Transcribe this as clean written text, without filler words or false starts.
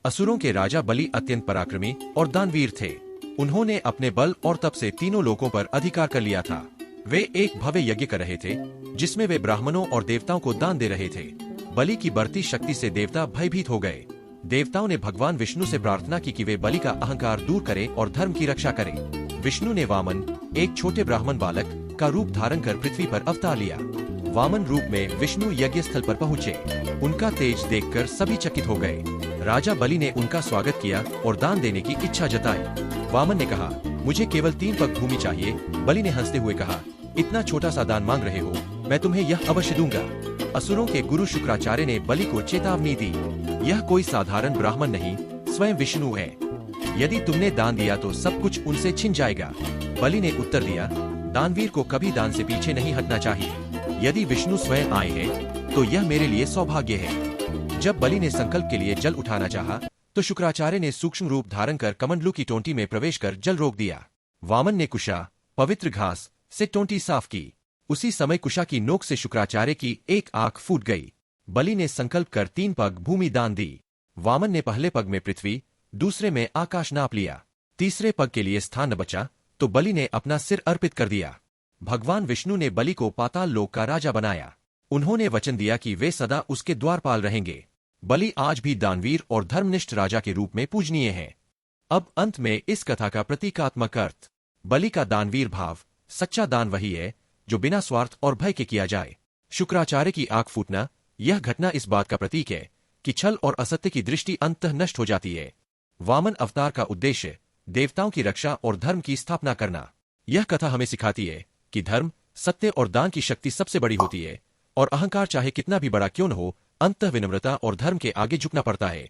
असुरों के राजा बलि अत्यंत पराक्रमी और दानवीर थे। उन्होंने अपने बल और तप से तीनों लोकों पर अधिकार कर लिया था। वे एक भव्य यज्ञ कर रहे थे जिसमें वे ब्राह्मणों और देवताओं को दान दे रहे थे। बलि की बढ़ती शक्ति से देवता भयभीत हो गए। देवताओं ने भगवान विष्णु से प्रार्थना की कि वे बलि का अहंकार दूर करें और धर्म की रक्षा करें। विष्णु ने वामन, एक छोटे ब्राह्मण बालक का रूप धारण कर पृथ्वी पर अवतार लिया। वामन रूप में विष्णु यज्ञ स्थल पर पहुँचे। उनका तेज देखकर सभी चकित हो गए। राजा बलि ने उनका स्वागत किया और दान देने की इच्छा जताई। वामन ने कहा, मुझे केवल 3 पग भूमि चाहिए। बलि ने हंसते हुए कहा, इतना छोटा सा दान मांग रहे हो, मैं तुम्हें यह अवश्य दूंगा। असुरों के गुरु शुक्राचार्य ने बलि को चेतावनी दी, यह कोई साधारण ब्राह्मण नहीं, स्वयं विष्णु है। यदि तुमने दान दिया तो सब कुछ उनसे छिन जाएगा। बलि ने उत्तर दिया, दानवीर को कभी दान से पीछे नहीं हटना चाहिए। यदि विष्णु स्वयं आए हैं तो यह मेरे लिए सौभाग्य है। जब बलि ने संकल्प के लिए जल उठाना चाहा तो शुक्राचार्य ने सूक्ष्म रूप धारण कर कमंडलू की टोंटी में प्रवेश कर जल रोक दिया। वामन ने कुशा, पवित्र घास से टोंटी साफ की। उसी समय कुशा की नोक से शुक्राचार्य की एक आंख फूट गई। बलि ने संकल्प कर 3 पग भूमि दान दी। वामन ने पहले पग में पृथ्वी, दूसरे में आकाश नाप लिया। तीसरे पग के लिए स्थान न बचा तो बलि ने अपना सिर अर्पित कर दिया। भगवान विष्णु ने बलि को पाताल लोक का राजा बनाया। उन्होंने वचन दिया कि वे सदा उसके द्वारपाल रहेंगे। बलि आज भी दानवीर और धर्मनिष्ठ राजा के रूप में पूजनीय है। अब अंत में इस कथा का प्रतीकात्मक अर्थ। बलि का दानवीर भाव, सच्चा दान वही है जो बिना स्वार्थ और भय के किया जाए। शुक्राचार्य की आंख फूटना, यह घटना इस बात का प्रतीक है कि छल और असत्य की दृष्टि अंततः नष्ट हो जाती है। वामन अवतार का उद्देश्य देवताओं की रक्षा और धर्म की स्थापना करना। यह कथा हमें सिखाती है कि धर्म, सत्य और दान की शक्ति सबसे बड़ी होती है और अहंकार चाहे कितना भी बड़ा क्यों न हो, अंततः विनम्रता और धर्म के आगे झुकना पड़ता है।